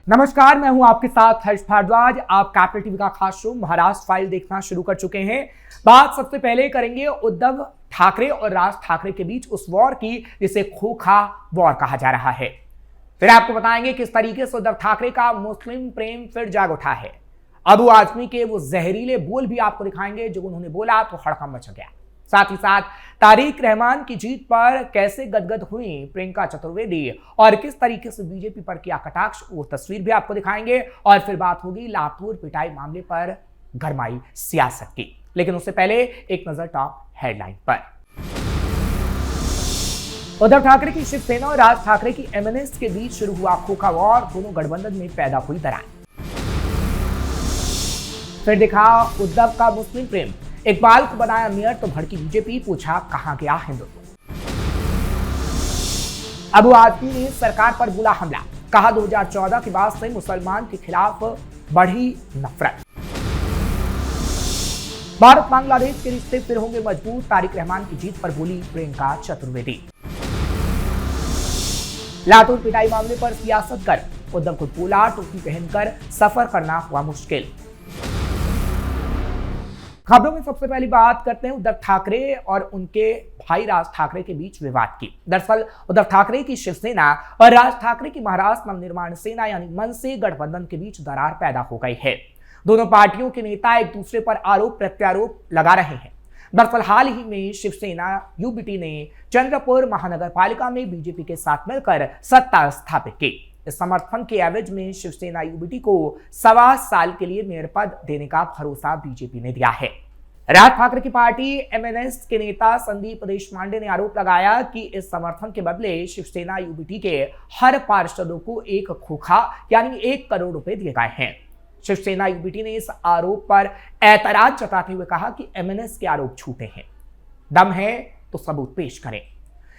नमस्कार, मैं हूं आपके साथ हर्ष भारद्वाज। आप कैपिटल टीवी का खास शो महाराष्ट्र फाइल देखना शुरू कर चुके हैं। बात सबसे पहले करेंगे उद्धव ठाकरे और राज ठाकरे के बीच उस वॉर की जिसे खोखा वॉर कहा जा रहा है। फिर आपको बताएंगे किस तरीके से उद्धव ठाकरे का मुस्लिम प्रेम फिर जाग उठा है। अबू आजमी के वो जहरीले बोल भी आपको दिखाएंगे जो उन्होंने बोला तो हड़कंप मच गया। साथ ही साथ तारिक रहमान की जीत पर कैसे गदगद हुई प्रियंका चतुर्वेदी और किस तरीके से बीजेपी पर किया कटाक्ष, वो तस्वीर भी आपको दिखाएंगे। और फिर बात होगी लातूर पिटाई मामले पर गरमाई सियासत की। लेकिन उससे पहले एक नजर टॉप हेडलाइन पर। उद्धव ठाकरे की शिवसेना और राज ठाकरे की एमएनएस के बीच शुरू हुआ खोखा वॉर, दोनों गठबंधन में पैदा हुई दरार। फिर दिखा उद्धव का मुस्लिम प्रेम, इकबाल को बनाया मेयर तो भड़की बीजेपी, पूछा कहां गया हिंदुत्व। अबू आजमी ने सरकार पर बोला हमला, कहा 2014 के बाद से मुसलमान के खिलाफ बढ़ी नफरत। भारत बांग्लादेश के रिश्ते फिर होंगे मजबूत, तारिक रहमान की जीत पर बोली प्रियंका चतुर्वेदी। लातूर पिटाई मामले पर सियासत कर उद्धव को बोला टोपी पहनकर सफर करना हुआ मुश्किल। खबरों में सबसे पहली बात करते हैं उद्धव ठाकरे और उनके भाई राज ठाकरे के बीच विवाद की। दरअसल उद्धव ठाकरे की शिवसेना और राज ठाकरे की महाराष्ट्र नवनिर्माण सेना यानी मन से गठबंधन के बीच दरार पैदा हो गई है। दोनों पार्टियों के नेता एक दूसरे पर आरोप प्रत्यारोप लगा रहे हैं। दरअसल हाल ही में शिवसेना यूबीटी ने चंद्रपुर महानगर पालिका में बीजेपी के साथ मिलकर सत्ता स्थापित की। इस समर्थन के एवज में शिवसेना यूबीटी को 1.25 साल के लिए मेयर पद देने का भरोसा बीजेपी ने दिया है। राज ठाकरे की पार्टी एमएनएस के नेता संदीप देशपांडे ने आरोप लगाया कि इस समर्थन के बदले शिवसेना यूबीटी के हर पार्षदों को एक खोखा यानी 1 करोड़ रुपए दिए गए हैं। शिवसेना यूबीटी ने इस आरोप पर ऐतराज जताते हुए कहा कि एमएनएस के आरोप झूठे हैं, दम है तो सबूत पेश करें।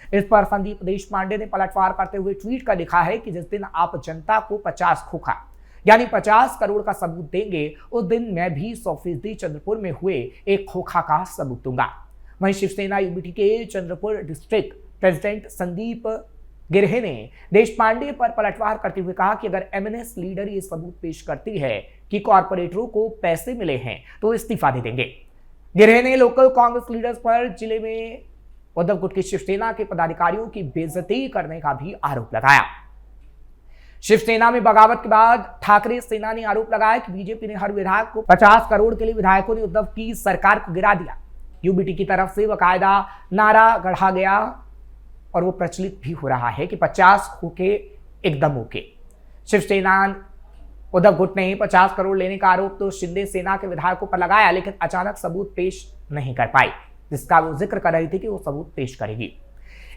इस पर संदीप देशपांडे ने पलटवार करते हुए ट्वीट कर लिखा है कि जिस दिन आप जनता को 50 खोखा यानी 50 करोड़ का सबूत देंगे, उस दिन मैं भी 100% चंद्रपुर में हुए एक खोखा का सबूत दूंगा। वहीं शिवसेना यूबीटी के चंद्रपुर डिस्ट्रिक्ट प्रेसिडेंट संदीप गिरहे ने देशपांडे पर पलटवार करते हुए कहा कि अगर एमएनएस लीडर ये सबूत पेश करती है कि कॉर्पोरेटरों को पैसे मिले हैं तो इस्तीफा दे देंगे। गिरहे ने लोकल कांग्रेस लीडर्स पर जिले में उद्धव गुट की शिवसेना के पदाधिकारियों की बेइज्जती करने का भी आरोप लगाया। शिवसेना में बगावत के बाद ठाकरे सेना ने आरोप लगाया कि बीजेपी ने हर विधायक को 50 करोड़ के लिए विधायकों ने उद्धव की सरकार को गिरा दिया। यूबीटी की तरफ से बकायदा नारा गढ़ा गया और वो प्रचलित भी हो रहा है कि 50 खोखे एकदम ओके। शिवसेना उद्धव गुट ने 50 करोड़ लेने का आरोप तो शिंदे सेना के विधायकों पर लगाया, लेकिन अचानक सबूत पेश नहीं कर पाई, जिसका वो जिक्र कर रही थी कि वो सबूत पेश करेगी।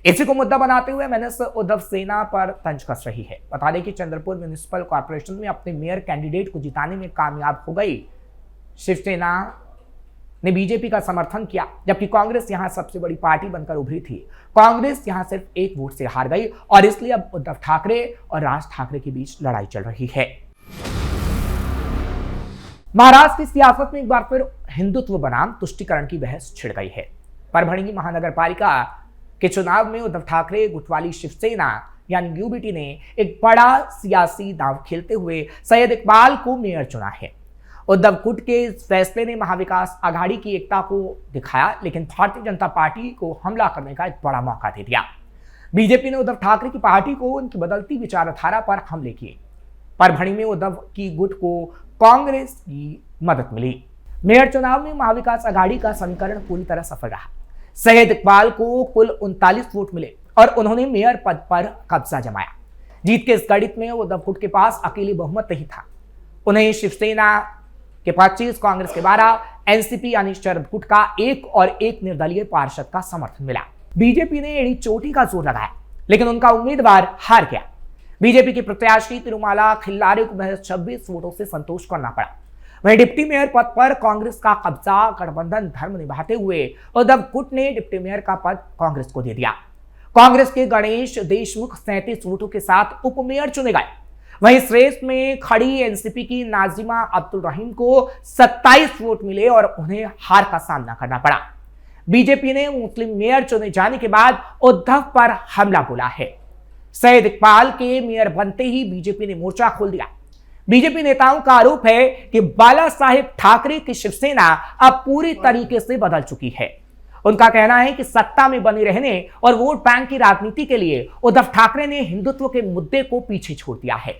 इसी को मुद्दा बनाते हुए मैंने उद्धव सेना पर तंज कस रही है। बता दें कि चंद्रपुर म्युनिसिपल कॉर्पोरेशन में अपने मेयर कैंडिडेट को जिताने में कामयाब हो गई शिवसेना ने बीजेपी का समर्थन किया, जबकि कांग्रेस यहां सबसे बड़ी पार्टी बनकर उभरी थी। कांग्रेस यहां सिर्फ 1 वोट से हार गई और इसलिए अब उद्धव ठाकरे और राज ठाकरे के बीच लड़ाई चल रही है। महाराष्ट्र की सियासत में एक बार फिर हिंदुत्व बनाम तुष्टीकरण की बहस छिड़ गई है। परभणी महानगर पालिका के चुनाव में उद्धव ठाकरे गुट वाली शिवसेना यानी यूबीटी ने एक बड़ा सियासी दांव खेलते हुए सैयद इकबाल को मेयर चुना है। उद्धव गुट के इस फैसले ने महाविकास आघाड़ी की एकता को दिखाया, लेकिन भारतीय जनता पार्टी को हमला करने का एक बड़ा मौका दे दिया। बीजेपी ने उद्धव ठाकरे की पार्टी को उनकी बदलती विचारधारा पर हमले किए। परभणी में उद्धव की गुट को कांग्रेस की मदद मिली। मेयर चुनाव में महाविकास आघाड़ी का समीकरण पूरी तरह सफल रहा। सैयद इकबाल को कुल 39 वोट मिले और उन्होंने मेयर पद पर कब्जा जमाया। जीत के इस गणित में उद्धव गुट के पास अकेली बहुमत नहीं था। उन्हें शिवसेना के 25, कांग्रेस के 12, एनसीपी यानी शरद गुट का 1 और 1 निर्दलीय पार्षद का समर्थन मिला। बीजेपी ने एड़ी चोटी का जोर लगाया, लेकिन उनका उम्मीदवार हार गया। बीजेपी के प्रत्याशी तिरुमाला खिल्लारे को महज 26 वोटों से संतोष करना पड़ा। वहीं डिप्टी मेयर पद पर कांग्रेस का कब्जा गठबंधन धर्म निभाते हुए उद्धव गुट ने डिप्टी मेयर का पद कांग्रेस को दे दिया। कांग्रेस के गणेश देशमुख 37 वोटों के साथ उप मेयर चुने गए। वहीं श्रेष्ठ में खड़ी एनसीपी की नाजिमा अब्दुल रहीम को 27 वोट मिले और उन्हें हार का सामना करना पड़ा। बीजेपी ने मुस्लिम मेयर चुने जाने के बाद उद्धव पर हमला बोला है। सैयद इकबाल के मेयर बनते ही बीजेपी ने मोर्चा खोल दिया। बीजेपी नेताओं का आरोप है कि बाला साहेब ठाकरे की शिवसेना अब पूरी तरीके से बदल चुकी है। उनका कहना है कि सत्ता में बने रहने और वोट बैंक की राजनीति के लिए उद्धव ठाकरे ने हिंदुत्व के मुद्दे को पीछे छोड़ दिया है।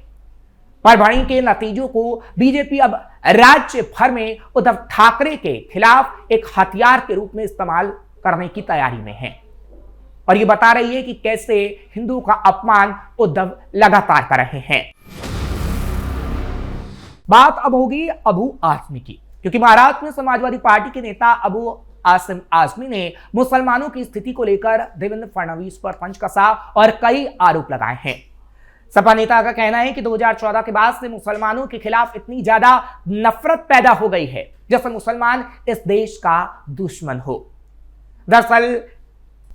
परभणी के नतीजों को बीजेपी अब राज्य भर में उद्धव ठाकरे के खिलाफ एक हथियार के रूप में इस्तेमाल करने की तैयारी में है और ये बता रही है कि कैसे हिंदुओं का अपमान उद्धव लगातार कर रहे हैं। बात अब होगी अबू आजमी की, क्योंकि महाराष्ट्र में समाजवादी पार्टी के नेता अबू आसिम आजमी ने मुसलमानों की स्थिति को लेकर देवेंद्र फडणवीस पर तंज कसा और कई आरोप लगाए हैं। सपा नेता का कहना है कि 2014 के बाद से मुसलमानों के खिलाफ इतनी ज्यादा नफरत पैदा हो गई है जैसे मुसलमान इस देश का दुश्मन हो। दरअसल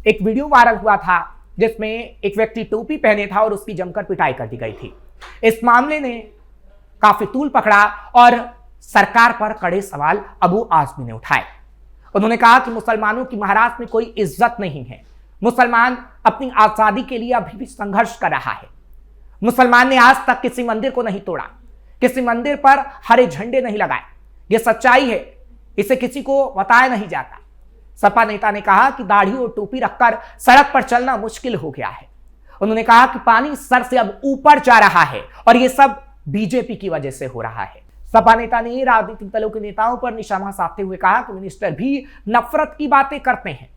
एक वीडियो वायरल हुआ था जिसमें एक व्यक्ति टोपी पहने था और उसकी जमकर पिटाई कर दी गई थी। इस मामले ने काफी तूल पकड़ा और सरकार पर कड़े सवाल अबू आजमी ने उठाए। उन्होंने कहा कि मुसलमानों की महाराष्ट्र में कोई इज्जत नहीं है। मुसलमान अपनी आजादी के लिए अभी भी संघर्ष कर रहा है। मुसलमान ने आज तक किसी मंदिर को नहीं तोड़ा, किसी मंदिर पर हरे झंडे नहीं लगाए। यह सच्चाई है, इसे किसी को बताया नहीं जाता। सपा नेता ने कहा कि दाढ़ी और टोपी रखकर सड़क पर चलना मुश्किल हो गया है। उन्होंने कहा कि पानी सर से अब ऊपर जा रहा है और यह सब बीजेपी की वजह से हो रहा है। सपा नेता ने राजनीतिक दलों के नेताओं पर निशाना साधते हुए कहा कि मिनिस्टर भी नफरत की बातें करते हैं।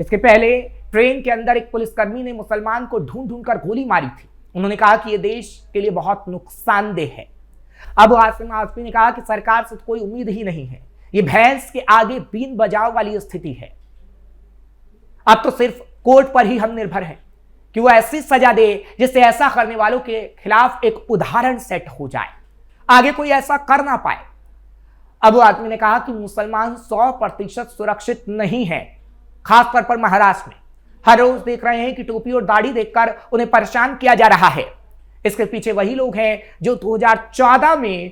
इसके पहले ट्रेन के अंदर एक पुलिसकर्मी ने मुसलमान को ढूंढ ढूंढ कर गोली मारी थी। उन्होंने कहा कि यह देश के लिए बहुत नुकसानदेह है। अब आसिम आजमी ने कहा कि सरकार से कोई उम्मीद ही नहीं है। यह भैंस के आगे बीन बजाव वाली स्थिति है। अब तो सिर्फ कोर्ट पर ही हम निर्भर हैं कि वो ऐसी सजा दे जिससे ऐसा करने वालों के खिलाफ एक उदाहरण सेट हो जाए, आगे कोई ऐसा कर ना पाए। अबू आजमी ने कहा कि मुसलमान 100% सुरक्षित नहीं है, खासतौर पर महाराष्ट्र में। हर रोज देख रहे हैं कि टोपी और दाढ़ी देखकर उन्हें परेशान किया जा रहा है। इसके पीछे वही लोग हैं जो 2014 में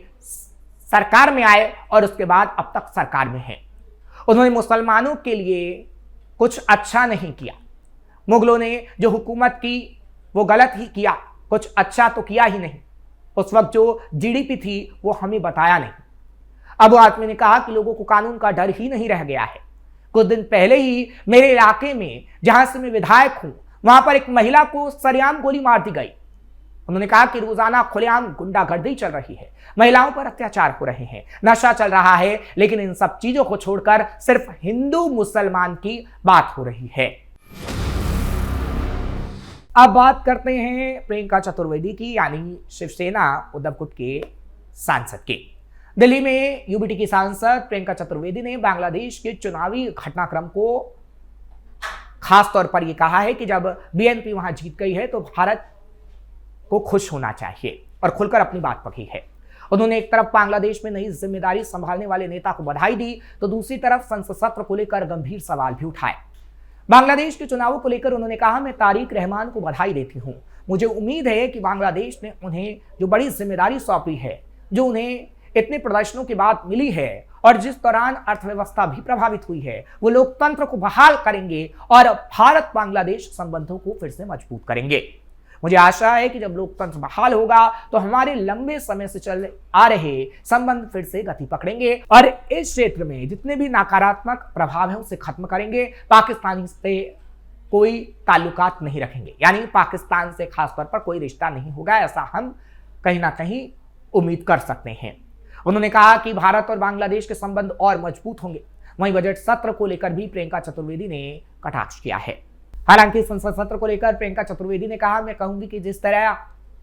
सरकार में आए और उसके बाद अब तक सरकार में हैं। उन्होंने मुसलमानों के लिए कुछ अच्छा नहीं किया। मुगलों ने जो हुकूमत की वो गलत ही किया, कुछ अच्छा तो किया ही नहीं। उस वक्त जो जीडीपी थी वो हमें बताया नहीं। अबू आजमी ने कहा कि लोगों को कानून का डर ही नहीं रह गया है। कुछ दिन पहले ही मेरे इलाके में, जहां से मैं विधायक हूं, वहां पर एक महिला को सरेआम गोली मार दी गई। उन्होंने कहा कि रोजाना खुलेआम गुंडागर्दी चल रही है, महिलाओं पर अत्याचार हो रहे हैं, नशा चल रहा है, लेकिन इन सब चीजों को छोड़कर सिर्फ हिंदू मुसलमान की बात हो रही है। अब बात करते हैं प्रियंका चतुर्वेदी की, यानी शिवसेना उद्धव गुट के सांसद की। दिल्ली में यूबीटी की सांसद प्रियंका चतुर्वेदी ने बांग्लादेश के चुनावी घटनाक्रम को खास तौर पर यह कहा है कि जब बीएनपी वहां जीत गई है तो भारत को खुश होना चाहिए और खुलकर अपनी बात रखी है। उन्होंने एक तरफ बांग्लादेश में नई जिम्मेदारी संभालने वाले नेता को बधाई दी तो दूसरी तरफ संसद सत्र को लेकर गंभीर सवाल भी उठाए। बांग्लादेश के चुनावों को लेकर उन्होंने कहा, मैं तारिक रहमान को बधाई देती हूं। मुझे उम्मीद है कि बांग्लादेश ने उन्हें जो बड़ी जिम्मेदारी सौंपी है, जो उन्हें इतने प्रदर्शनों के बाद मिली है और जिस दौरान अर्थव्यवस्था भी प्रभावित हुई है, वो लोकतंत्र को बहाल करेंगे और भारत बांग्लादेश संबंधों को फिर से मजबूत करेंगे। मुझे आशा है कि जब लोकतंत्र बहाल होगा तो हमारे लंबे समय से चल आ रहे संबंध फिर से गति पकड़ेंगे और इस क्षेत्र में जितने भी नकारात्मक प्रभाव हैं उसे खत्म करेंगे। पाकिस्तानी से कोई ताल्लुकात नहीं रखेंगे, यानी पाकिस्तान से खासतौर पर कोई रिश्ता नहीं होगा, ऐसा हम कहीं ना कहीं उम्मीद कर सकते हैं। उन्होंने कहा कि भारत और बांग्लादेश के संबंध और मजबूत होंगे। वहीं बजट सत्र को लेकर भी प्रियंका चतुर्वेदी ने कटाक्ष किया है। हालांकि संसद सत्र को लेकर प्रियंका चतुर्वेदी ने कहा, मैं कहूंगी कि जिस तरह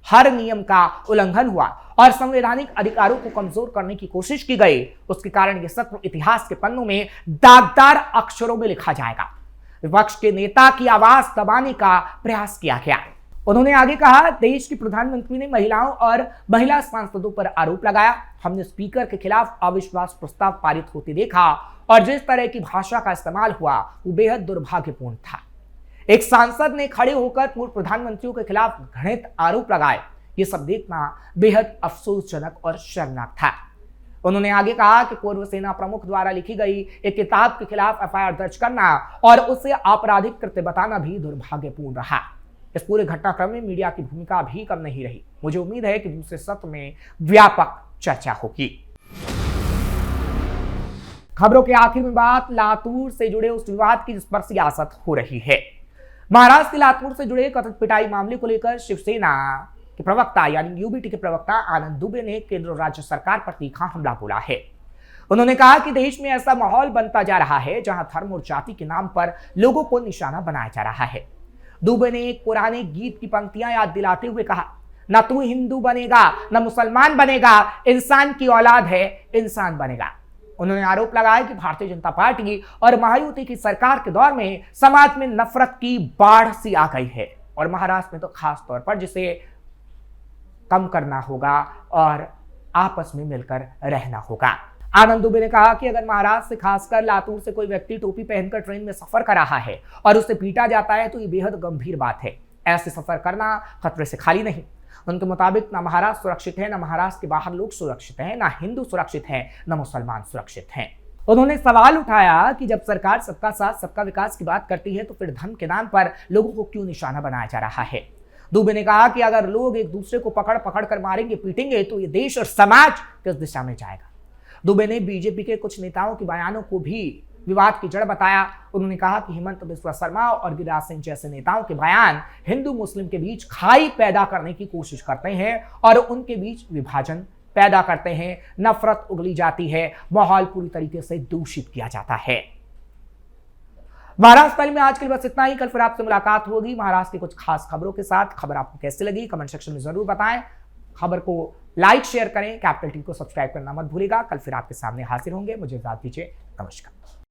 हर नियम का उल्लंघन हुआ और संवैधानिक अधिकारों को कमजोर करने की कोशिश की गई, उसके कारण यह सत्र इतिहास के पन्नों में दागदार अक्षरों में लिखा जाएगा। विपक्ष के नेता की आवाज दबाने का प्रयास किया गया। उन्होंने आगे कहा, देश की प्रधानमंत्री ने महिलाओं और महिला सांसदों पर आरोप लगाया। हमने स्पीकर के खिलाफ अविश्वास प्रस्ताव पारित होते देखा और जिस तरह की भाषा का इस्तेमाल हुआ वो बेहद दुर्भाग्यपूर्ण था। एक सांसद ने खड़े होकर पूर्व प्रधानमंत्रियों के खिलाफ घृणित आरोप लगाए। ये सब देखना बेहद अफसोसजनक और शर्मनाक था। उन्होंने आगे कहा कि पूर्व सेना प्रमुख द्वारा लिखी गई एक किताब के खिलाफ एफआईआर दर्ज करना और उसे आपराधिक कृत्य बताना भी दुर्भाग्यपूर्ण रहा। इस पूरे घटनाक्रम में मीडिया की भूमिका भी कम नहीं रही। मुझे उम्मीद है कि दूसरे सत्र में व्यापक चर्चा होगी। खबरों के आखिर में बात लातूर से जुड़े उस विवाद की जिस पर सियासत हो रही है। महाराष्ट्र के लातूर से जुड़े कथित पिटाई मामले को लेकर शिवसेना के प्रवक्ता यानी यूबीटी के प्रवक्ता आनंद दुबे ने केंद्र और राज्य सरकार पर तीखा हमला बोला है। उन्होंने कहा कि देश में ऐसा माहौल बनता जा रहा है जहां धर्म और जाति के नाम पर लोगों को निशाना बनाया जा रहा है। दुबे ने एक पुराने गीत की पंक्तियां याद दिलाते हुए कहा, न तू हिंदू बनेगा न मुसलमान बनेगा, इंसान की औलाद है इंसान बनेगा। उन्होंने आरोप लगाया कि भारतीय जनता पार्टी और महायुति की सरकार के दौर में समाज में नफरत की बाढ़ सी आ गई है और महाराष्ट्र में तो खास तौर पर जिसे कम करना होगा और आपस में मिलकर रहना होगा। आनंद दुबे ने कहा कि अगर महाराष्ट्र से खासकर लातूर से कोई व्यक्ति टोपी पहनकर ट्रेन में सफर कर रहा है और उसे पीटा जाता है तो ये बेहद गंभीर बात है। ऐसे सफर करना खतरे से खाली नहीं। उनके मुताबिक ना महाराष्ट्र सुरक्षित है, ना महाराष्ट्र के बाहर लोग सुरक्षित हैं, ना हिंदू सुरक्षित हैं, ना मुसलमान सुरक्षित हैं। उन्होंने सवाल उठाया कि जब सरकार सबका साथ सबका विकास की बात करती है तो फिर धर्म के नाम पर लोगों को क्यों निशाना बनाया जा रहा है। दुबे ने कहा कि अगर लोग एक दूसरे को पकड़ पकड़ कर मारेंगे पीटेंगे तो ये देश और समाज किस दिशा में जाएगा। दुबे ने बीजेपी के कुछ नेताओं के बयानों को भी विवाद की जड़ बताया। उन्होंने कहा कि हेमंत बिस्वा शर्मा और गिरिराज सिंह जैसे नेताओं के बयान हिंदू मुस्लिम के बीच खाई पैदा करने की कोशिश करते हैं और उनके बीच विभाजन पैदा करते हैं, नफरत उगली जाती है, माहौल पूरी तरीके से दूषित किया जाता है। महाराष्ट्र पहले में आज के लिए बस इतना ही। कल फिर आपसे मुलाकात होगी महाराष्ट्र की कुछ खास खबरों के साथ। खबर आपको कैसी लगी कमेंट सेक्शन में जरूर बताएं। खबर को लाइक शेयर करें, कैपिटल टी को सब्सक्राइब करना मत भूलिएगा। कल फिर आपके सामने हाजिर होंगे। मुझे इजाजत दीजिए, नमस्कार।